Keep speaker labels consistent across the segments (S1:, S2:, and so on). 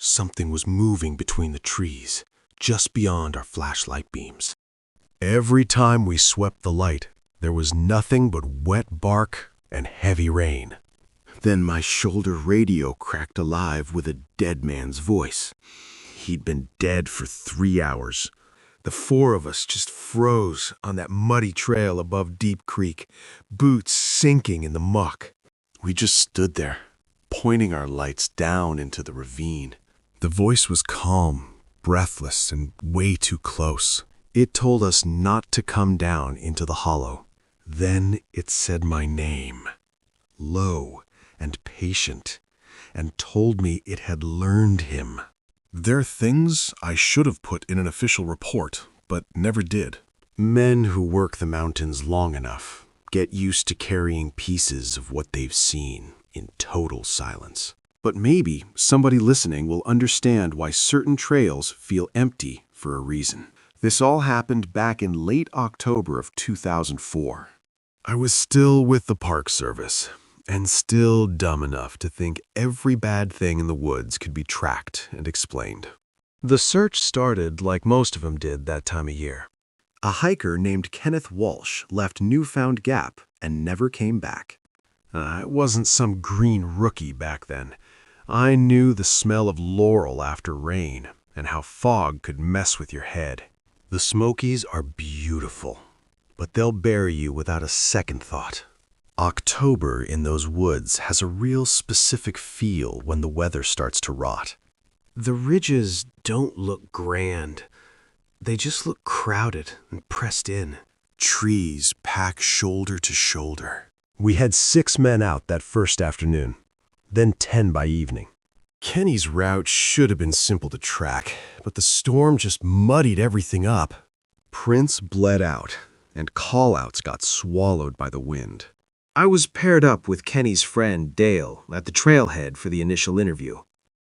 S1: something was moving between the trees, just beyond our flashlight beams. Every time we swept the light, there was nothing but wet bark and heavy rain. Then my shoulder radio cracked alive with a dead man's voice. He'd been dead for 3 hours. The four of us just froze on that muddy trail above Deep Creek, boots sinking in the muck. We just stood there, pointing our lights down into the ravine. The voice was calm, breathless, and way too close. It told us not to come down into the hollow. Then it said my name, low and patient, and told me it had learned him. There are things I should have put in an official report, but never did. Men who work the mountains long enough get used to carrying pieces of what they've seen in total silence. But maybe somebody listening will understand why certain trails feel empty for a reason. This all happened back in late October of 2004. I was still with the Park Service, and still dumb enough to think every bad thing in the woods could be tracked and explained. The search started like most of them did that time of year. A hiker named Kenneth Walsh left Newfound Gap and never came back. I wasn't some green rookie back then. I knew the smell of laurel after rain and how fog could mess with your head. The Smokies are beautiful, but they'll bury you without a second thought. October in those woods has a real specific feel when the weather starts to rot. The ridges don't look grand. They just look crowded and pressed in. Trees pack shoulder to shoulder. We had 6 men out that first afternoon, then 10 by evening. Kenny's route should have been simple to track, but the storm just muddied everything up. Prints bled out, and call-outs got swallowed by the wind. I was paired up with Kenny's friend Dale at the trailhead for the initial interview.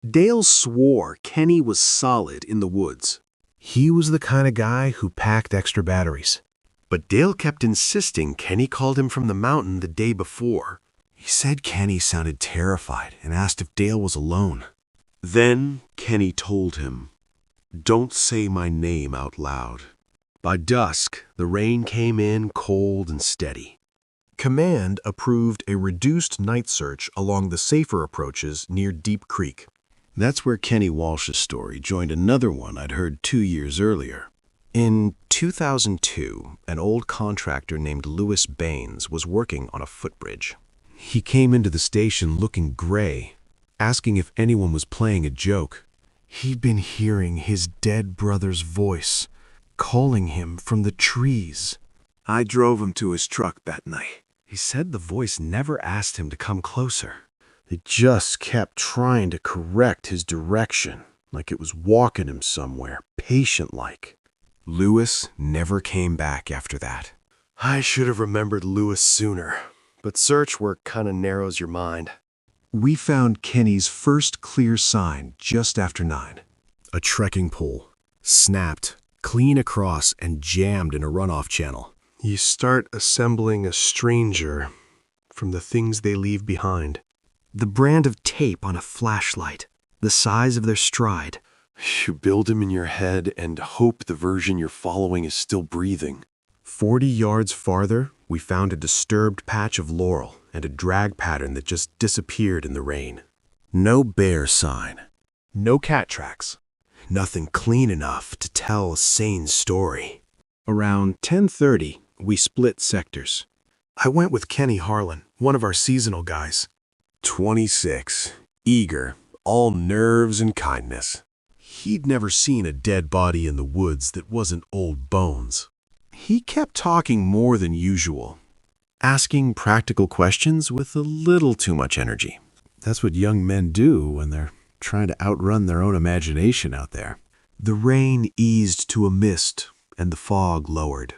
S1: Dale swore Kenny was solid in the woods. He was the kind of guy who packed extra batteries. But Dale kept insisting Kenny called him from the mountain the day before. He said Kenny sounded terrified and asked if Dale was alone. Then Kenny told him, "Don't say my name out loud." By dusk, the rain came in cold and steady. Command approved a reduced night search along the safer approaches near Deep Creek. That's where Kenny Walsh's story joined another one I'd heard 2 years earlier. In 2002, an old contractor named Louis Baines was working on a footbridge. He came into the station looking gray, asking if anyone was playing a joke. He'd been hearing his dead brother's voice, calling him from the trees. I drove him to his truck that night. He said the voice never asked him to come closer. It just kept trying to correct his direction, like it was walking him somewhere, patient-like. Louis never came back after that. I should have remembered Louis sooner, but search work kind of narrows your mind. We found Kenny's first clear sign just after 9. A trekking pole, snapped, clean across and jammed in a runoff channel. You start assembling a stranger from the things they leave behind. The brand of tape on a flashlight, the size of their stride. You build them in your head and hope the version you're following is still breathing. 40 yards farther, we found a disturbed patch of laurel and a drag pattern that just disappeared in the rain. No bear sign. No cat tracks. Nothing clean enough to tell a sane story. Around 10:30, we split sectors. I went with Kenny Harlan, one of our seasonal guys. 26, eager, all nerves and kindness. He'd never seen a dead body in the woods that wasn't old bones. He kept talking more than usual, asking practical questions with a little too much energy. That's what young men do when they're trying to outrun their own imagination out there. The rain eased to a mist, and the fog lowered.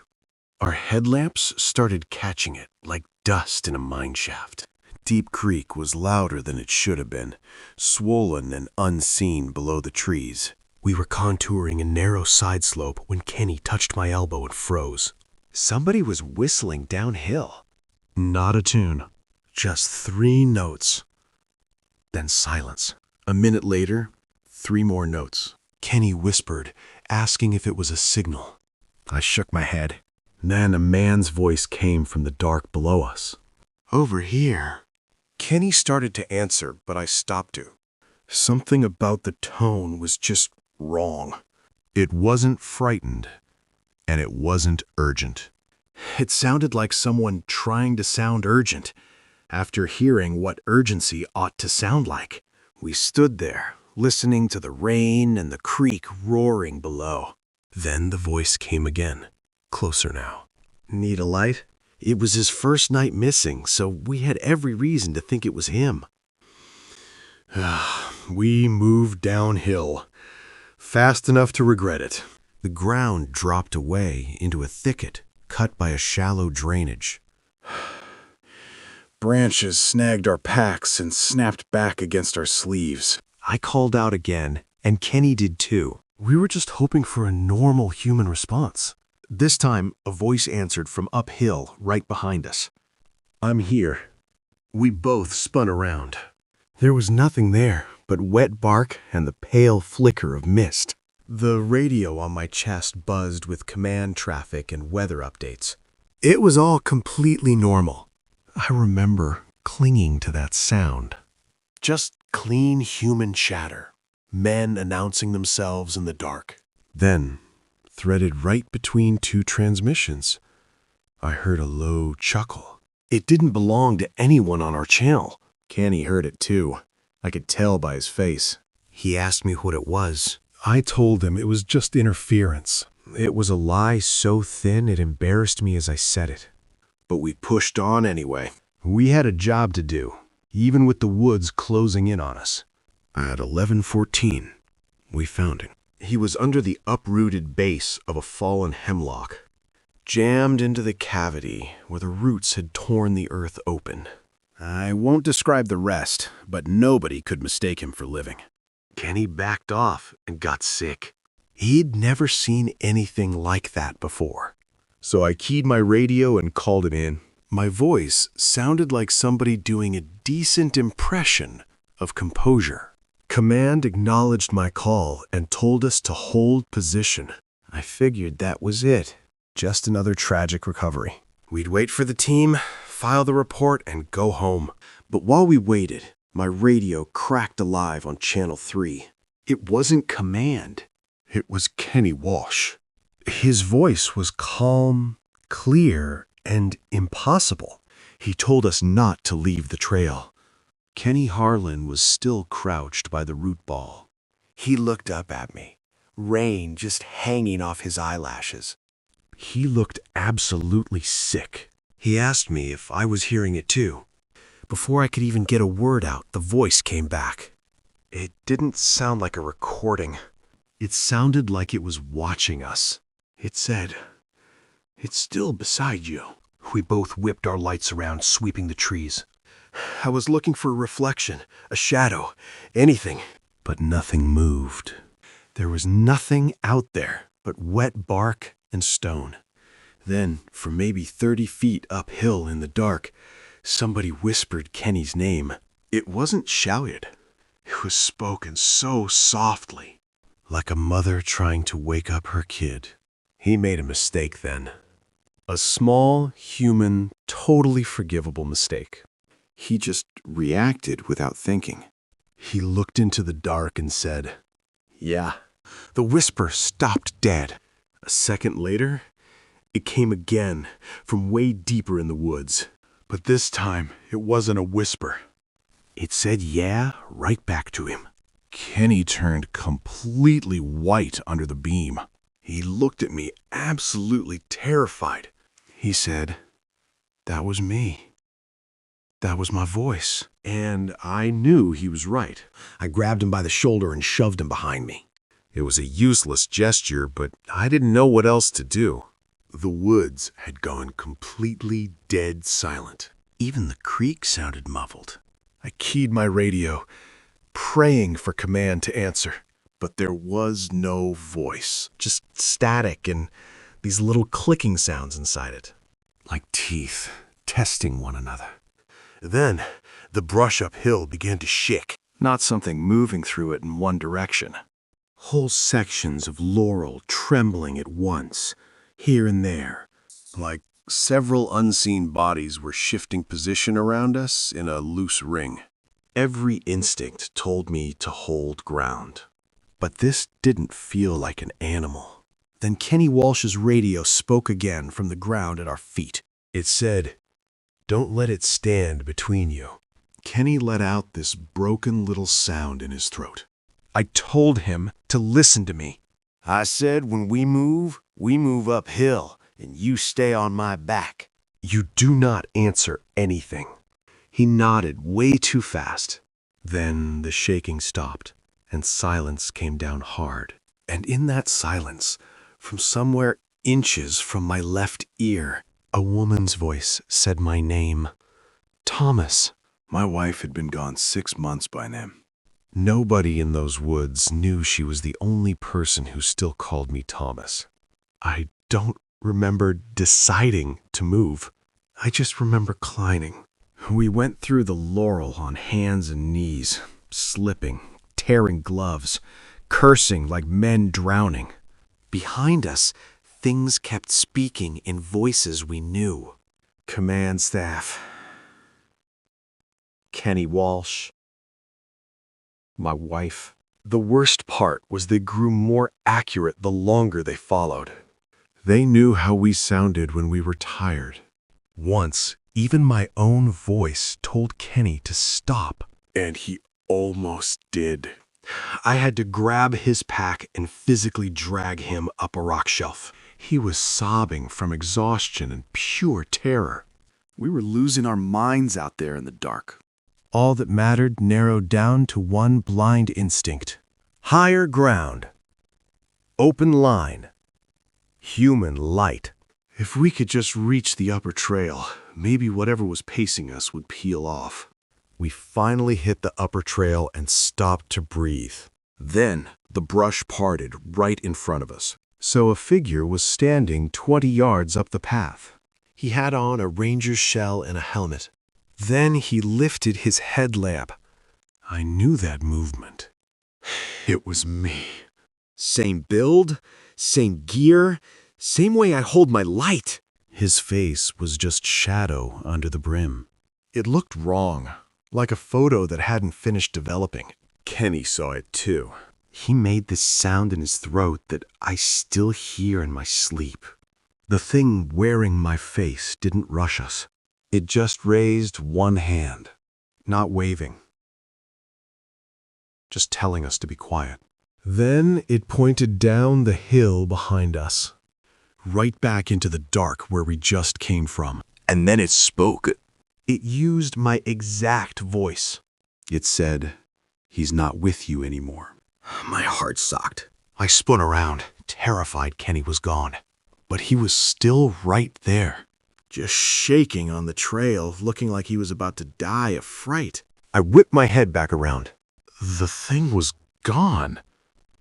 S1: Our headlamps started catching it like dust in a mine shaft. Deep Creek was louder than it should have been, swollen and unseen below the trees. We were contouring a narrow side slope when Kenny touched my elbow and froze. Somebody was whistling downhill. Not a tune, just 3 notes. Then silence. A minute later, 3 more notes. Kenny whispered, asking if it was a signal. I shook my head. Then a man's voice came from the dark below us. "Over here." Kenny started to answer, but I stopped to. Something about the tone was just wrong. It wasn't frightened, and it wasn't urgent. It sounded like someone trying to sound urgent, after hearing what urgency ought to sound like. We stood there, listening to the rain and the creek roaring below. Then the voice came again, closer now. "Need a light?" It was his first night missing, so we had every reason to think it was him. We moved downhill, fast enough to regret it. The ground dropped away into a thicket cut by a shallow drainage. Branches snagged our packs and snapped back against our sleeves. I called out again, and Kenny did too. We were just hoping for a normal human response. This time, a voice answered from uphill right behind us. "I'm here." We both spun around. There was nothing there but wet bark and the pale flicker of mist. The radio on my chest buzzed with command traffic and weather updates. It was all completely normal. I remember clinging to that sound. Just clean human chatter, men announcing themselves in the dark. Then, threaded right between 2 transmissions, I heard a low chuckle. It didn't belong to anyone on our channel. Kenny heard it too. I could tell by his face. He asked me what it was. I told him it was just interference. It was a lie so thin it embarrassed me as I said it. But we pushed on anyway. We had a job to do, even with the woods closing in on us. At 11:14, we found him. He was under the uprooted base of a fallen hemlock, jammed into the cavity where the roots had torn the earth open. I won't describe the rest, but nobody could mistake him for living. Kenny backed off and got sick. He'd never seen anything like that before. So I keyed my radio and called him in. My voice sounded like somebody doing a decent impression of composure. Command acknowledged my call and told us to hold position. I figured that was it. Just another tragic recovery. We'd wait for the team, file the report, and go home. But while we waited, my radio cracked alive on Channel 3. It wasn't Command. It was Kenneth Walsh. His voice was calm, clear, and impossible. He told us not to leave the trail. Kenny Harlan was still crouched by the root ball. He looked up at me, rain just hanging off his eyelashes. He looked absolutely sick. He asked me if I was hearing it too. Before I could even get a word out, the voice came back. It didn't sound like a recording. It sounded like it was watching us. It said, "It's still beside you." We both whipped our lights around, sweeping the trees. I was looking for a reflection, a shadow, anything. But nothing moved. There was nothing out there but wet bark and stone. Then, from maybe 30 feet uphill in the dark, somebody whispered Kenny's name. It wasn't shouted. It was spoken so softly, like a mother trying to wake up her kid. He made a mistake then. A small, human, totally forgivable mistake. He just reacted without thinking. He looked into the dark and said, "Yeah." The whisper stopped dead. A second later, it came again from way deeper in the woods. But this time, it wasn't a whisper. It said "yeah" right back to him. Kenny turned completely white under the beam. He looked at me absolutely terrified. He said, "That was me. That was my voice." And I knew he was right. I grabbed him by the shoulder and shoved him behind me. It was a useless gesture, but I didn't know what else to do. The woods had gone completely dead silent. Even the creek sounded muffled. I keyed my radio, praying for Command to answer. But there was no voice, just static and these little clicking sounds inside it, like teeth testing one another. Then the brush uphill began to shake. not something moving through it in one direction. Whole sections of laurel trembling at once, here and there, like several unseen bodies were shifting position around us in a loose ring. Every instinct told me to hold ground. But this didn't feel like an animal. Then Kenny Walsh's radio spoke again from the ground at our feet. It said, "Don't let it stand between you." Kenny let out this broken little sound in his throat. I told him to listen to me.
S2: I said when we move uphill, and you stay on my back.
S1: You do not answer anything. He nodded way too fast. Then the shaking stopped, and silence came down hard. And in that silence, from somewhere inches from my left ear, a woman's voice said my name. Thomas. My wife had been gone 6 months by then. Nobody in those woods knew she was the only person who still called me Thomas. I don't remember deciding to move. I just remember climbing. We went through the laurel on hands and knees, slipping, tearing gloves, cursing like men drowning. Behind us, things kept speaking in voices we knew. Command staff. Kenny Walsh. My wife. The worst part was they grew more accurate the longer they followed. They knew how we sounded when we were tired. Once, even my own voice told Kenny to stop. And he almost did. I had to grab his pack and physically drag him up a rock shelf. He was sobbing from exhaustion and pure terror. We were losing our minds out there in the dark. All that mattered narrowed down to one blind instinct. Higher ground. Open line. Human light. If we could just reach the upper trail, maybe whatever was pacing us would peel off. We finally hit the upper trail and stopped to breathe. Then the brush parted right in front of us. So a figure was standing 20 yards up the path. He had on a ranger's shell and a helmet. Then he lifted his headlamp. I knew that movement. It was me. Same build, same gear, same way I hold my light. His face was just shadow under the brim. It looked wrong, like a photo that hadn't finished developing. Kenny saw it too. He made this sound in his throat that I still hear in my sleep. The thing wearing my face didn't rush us. It just raised one hand, not waving, just telling us to be quiet. Then it pointed down the hill behind us, right back into the dark where we just came from. And then it spoke. It used my exact voice. It said, "He's not with you anymore." My heart socked. I spun around, terrified Kenny was gone. But he was still right there, just shaking on the trail, looking like he was about to die of fright. I whipped my head back around. The thing was gone.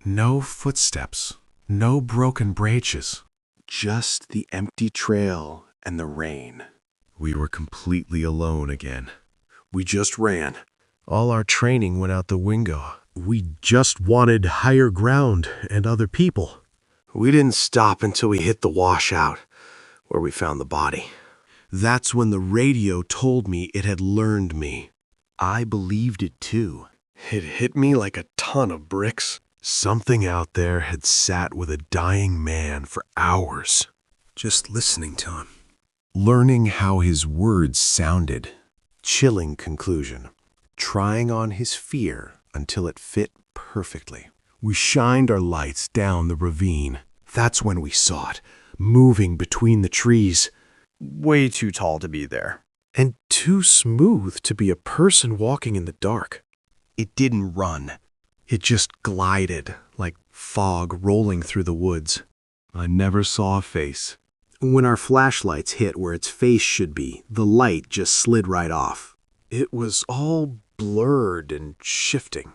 S1: No footsteps, no broken branches, just the empty trail and the rain. We were completely alone again. We just ran. All our training went out the window. We just wanted higher ground and other people. We didn't stop until we hit the washout, where we found the body. That's when the radio told me it had learned me. I believed it too. It hit me like a ton of bricks. Something out there had sat with a dying man for hours, just listening to him. Learning how his words sounded. Chilling conclusion. Trying on his fear until it fit perfectly. We shined our lights down the ravine. That's when we saw it, moving between the trees. Way too tall to be there. And too smooth to be a person walking in the dark. It didn't run. It just glided, like fog rolling through the woods. I never saw a face. When our flashlights hit where its face should be, the light just slid right off. It was all blurred and shifting.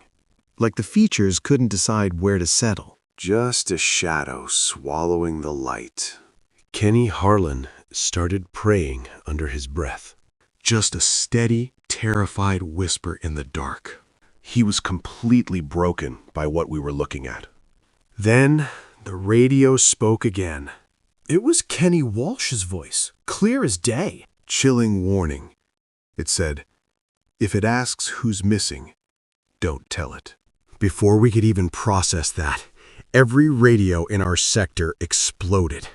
S1: Like the features couldn't decide where to settle. Just a shadow swallowing the light. Kenny Harlan started praying under his breath. Just a steady, terrified whisper in the dark. He was completely broken by what we were looking at. Then the radio spoke again.
S3: It was Kenny Walsh's voice, clear as day.
S1: Chilling warning. It said, "If it asks who's missing, don't tell it." Before we could even process that, every radio in our sector exploded.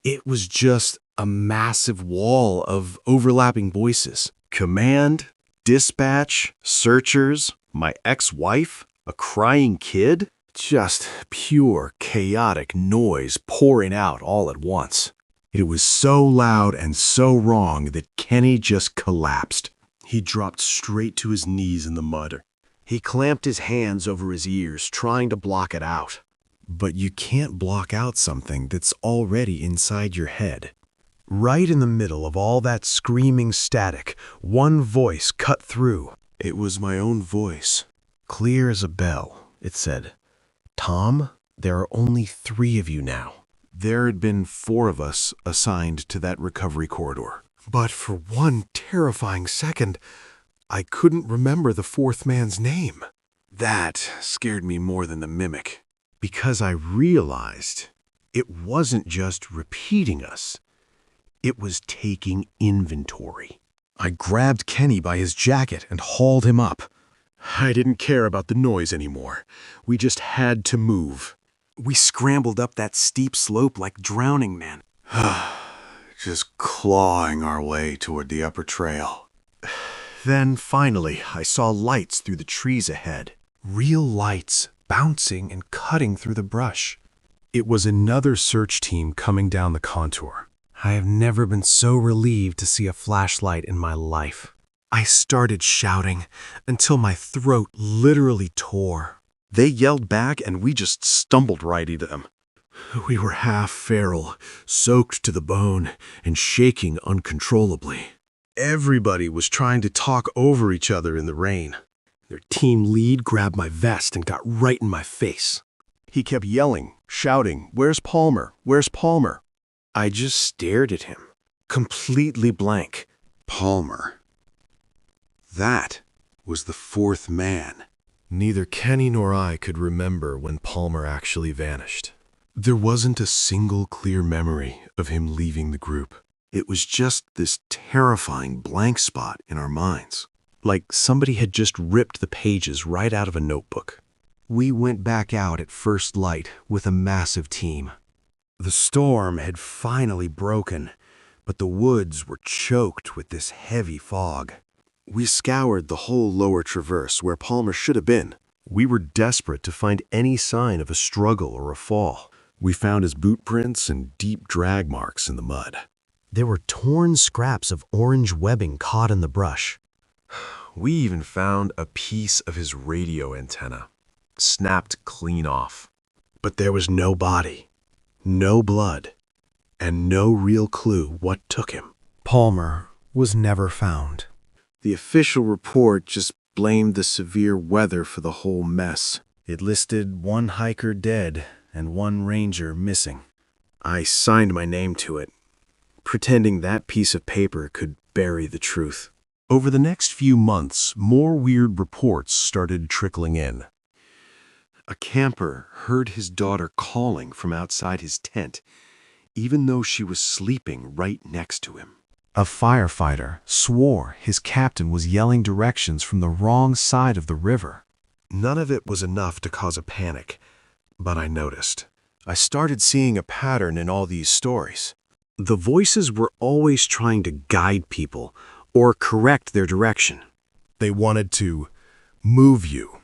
S3: It was just a massive wall of overlapping voices.
S2: Command, dispatch, searchers, my ex-wife, a crying kid. Just pure chaotic noise pouring out all at once.
S1: It was so loud and so wrong that Kenny just collapsed.
S3: He dropped straight to his knees in the mud.
S2: He clamped his hands over his ears, trying to block it out.
S3: But you can't block out something that's already inside your head.
S1: Right in the middle of all that screaming static, one voice cut through.
S3: It was my own voice. Clear as a bell, it said, "Tom, there are only 3 of you now."
S1: There had been 4 of us assigned to that recovery corridor. But for one terrifying second, I couldn't remember the 4th man's name. That scared me more than the mimic, because I realized it wasn't just repeating us. It was taking inventory. I grabbed Kenny by his jacket and hauled him up. I didn't care about the noise anymore. We just had to move.
S3: We scrambled up that steep slope like drowning men.
S1: Just clawing our way toward the upper trail. Then, finally, I saw lights through the trees ahead. Real lights, bouncing and cutting through the brush. It was another search team coming down the contour. I have never been so relieved to see a flashlight in my life. I started shouting until my throat literally tore. They yelled back and we just stumbled right into them. We were half feral, soaked to the bone, and shaking uncontrollably. Everybody was trying to talk over each other in the rain. Their team lead grabbed my vest and got right in my face. He kept yelling, shouting, "Where's Palmer? Where's Palmer?" I just stared at him, completely blank. Palmer. That was the 4th man. Neither Kenny nor I could remember when Palmer actually vanished. There wasn't a single clear memory of him leaving the group. It was just this terrifying blank spot in our minds, like somebody had just ripped the pages right out of a notebook. We went back out at first light with a massive team. The storm had finally broken, but the woods were choked with this heavy fog. We scoured the whole lower traverse where Palmer should have been. We were desperate to find any sign of a struggle or a fall. We found his boot prints and deep drag marks in the mud. There were torn scraps of orange webbing caught in the brush. We even found a piece of his radio antenna, snapped clean off. But there was no body, no blood, and no real clue what took him. Palmer was never found. The official report just blamed the severe weather for the whole mess. It listed 1 hiker dead and 1 ranger missing. I signed my name to it, pretending that piece of paper could bury the truth. Over the next few months, more weird reports started trickling in. A camper heard his daughter calling from outside his tent, even though she was sleeping right next to him. A firefighter swore his captain was yelling directions from the wrong side of the river. None of it was enough to cause a panic, but I noticed. I started seeing a pattern in all these stories. The voices were always trying to guide people or correct their direction. They wanted to move you,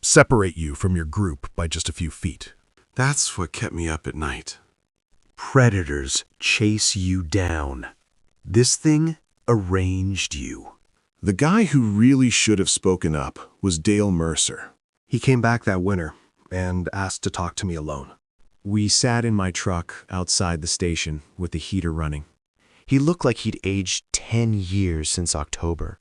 S1: separate you from your group by just a few feet. That's what kept me up at night. Predators chase you down. This thing arranged you. The guy who really should have spoken up was Dale Mercer. He came back that winter and asked to talk to me alone. We sat in my truck outside the station with the heater running. He looked like he'd aged 10 years since October.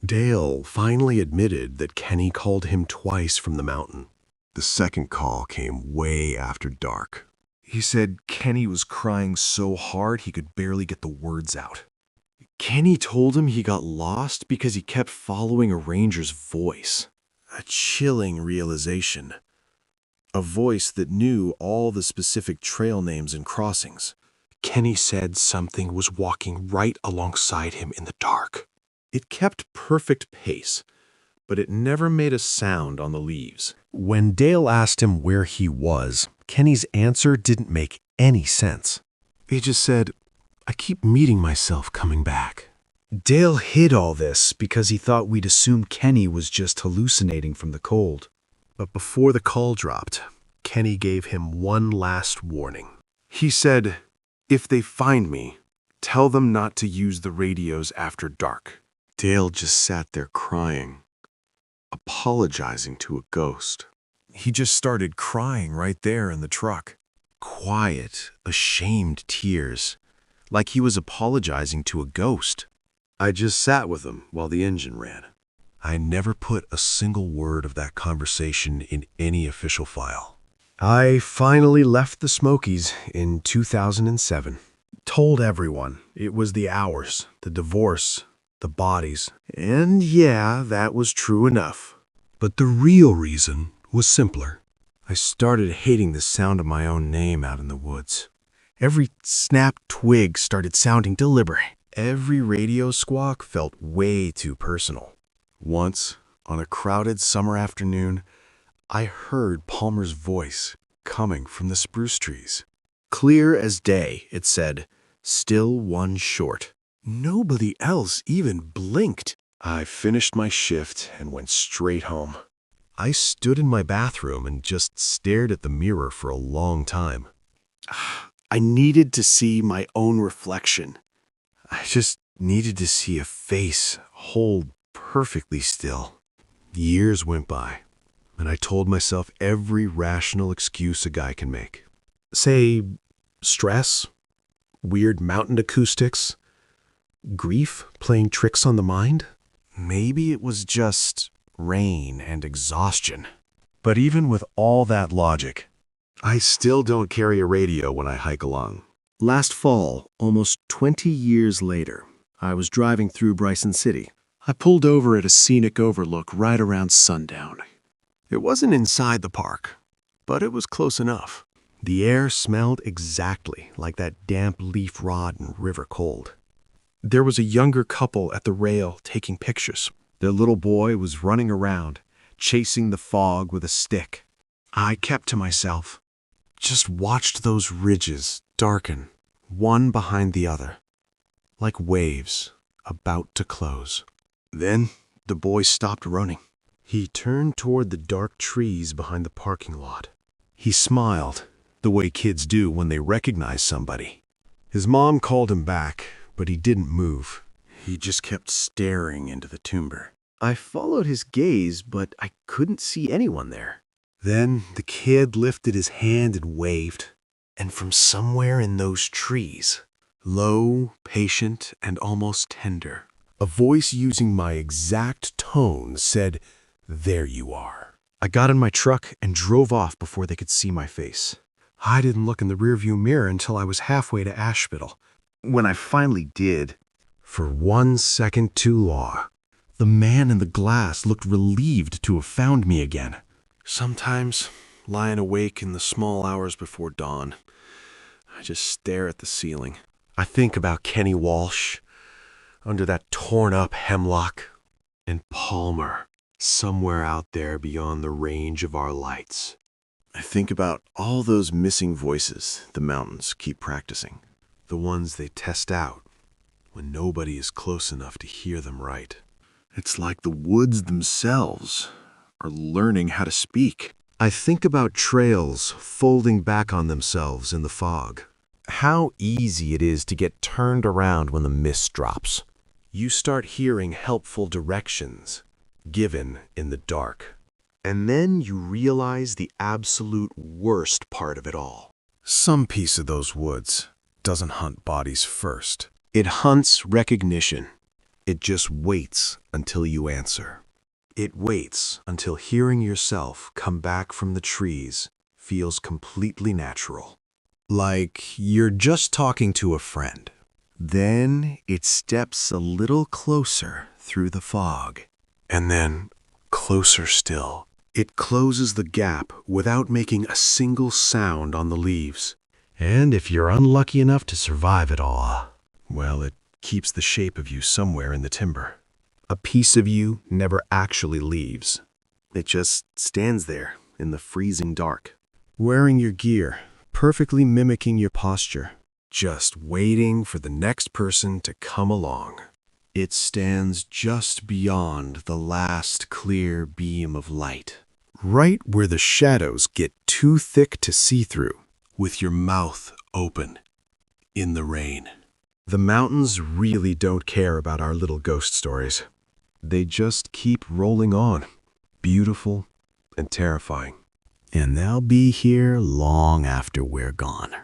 S1: Dale finally admitted that Kenny called him twice from the mountain. The second call came way after dark. He said Kenny was crying so hard he could barely get the words out. Kenny told him he got lost because he kept following a ranger's voice.
S2: A chilling realization. A voice that knew all the specific trail names and crossings.
S1: Kenny said something was walking right alongside him in the dark.
S2: It kept perfect pace, but it never made a sound on the leaves.
S3: When Dale asked him where he was, Kenny's answer didn't make any sense.
S1: He just said, "I keep meeting myself coming back."
S4: Dale hid all this because he thought we'd assume Kenny was just hallucinating from the cold.
S1: But before the call dropped, Kenny gave him one last warning. He said, "If they find me, tell them not to use the radios after dark." Dale just sat there crying, apologizing to a ghost.
S2: He just started crying right there in the truck.
S3: Quiet, ashamed tears, like he was apologizing to a ghost.
S1: I just sat with him while the engine ran.
S3: I never put a single word of that conversation in any official file.
S1: I finally left the Smokies in 2007. Told everyone it was the hours, the divorce, the bodies. And yeah, that was true enough. But the real reason was simpler. I started hating the sound of my own name out in the woods. Every snapped twig started sounding deliberate. Every radio squawk felt way too personal. Once, on a crowded summer afternoon, I heard Palmer's voice coming from the spruce trees. Clear as day, it said, still one short. Nobody else even blinked. I finished my shift and went straight home. I stood in my bathroom and just stared at the mirror for a long time. I needed to see my own reflection. I just needed to see a face hold perfectly still. Years went by, and I told myself every rational excuse a guy can make. Say, stress, weird mountain acoustics, grief playing tricks on the mind. Maybe it was just rain and exhaustion. But even with all that logic, I still don't carry a radio when I hike along. Last fall, almost 20 years later, I was driving through Bryson City. I pulled over at a scenic overlook right around sundown. It wasn't inside the park, but it was close enough. The air smelled exactly like that damp leaf rot and river cold. There was a younger couple at the rail taking pictures. Their little boy was running around, chasing the fog with a stick. I kept to myself, just watched those ridges darken, one behind the other, like waves about to close. Then the boy stopped running. He turned toward the dark trees behind the parking lot. He smiled, the way kids do when they recognize somebody. His mom called him back, but he didn't move. He just kept staring into the timber. I followed his gaze, but I couldn't see anyone there. Then the kid lifted his hand and waved. And from somewhere in those trees, low, patient, and almost tender, a voice using my exact tone said, "There you are." I got in my truck and drove off before they could see my face. I didn't look in the rearview mirror until I was halfway to Asheville. When I finally did, for 1 second too long, the man in the glass looked relieved to have found me again. Sometimes, lying awake in the small hours before dawn, I just stare at the ceiling. I think about Kenny Walsh under that torn-up hemlock, and Palmer somewhere out there beyond the range of our lights. I think about all those missing voices the mountains keep practicing, the ones they test out when nobody is close enough to hear them right. It's like the woods themselves are learning how to speak. I think about trails folding back on themselves in the fog. How easy it is to get turned around when the mist drops. You start hearing helpful directions given in the dark. And then you realize the absolute worst part of it all. Some piece of those woods doesn't hunt bodies first. It hunts recognition. It just waits until you answer. It waits until hearing yourself come back from the trees feels completely natural. Like you're just talking to a friend. Then it steps a little closer through the fog. And then, closer still. It closes the gap without making a single sound on the leaves.
S3: And if you're unlucky enough to survive it all,
S1: Well, it keeps the shape of you somewhere in the timber.
S2: A piece of you never actually leaves. It just stands there in the freezing dark,
S1: Wearing your gear, perfectly mimicking your posture, just waiting for the next person to come along. It stands just beyond the last clear beam of light, right where the shadows get too thick to see through, with your mouth open in the rain.
S2: The mountains really don't care about our little ghost stories.
S1: They just keep rolling on, beautiful and terrifying.
S4: And they'll be here long after we're gone.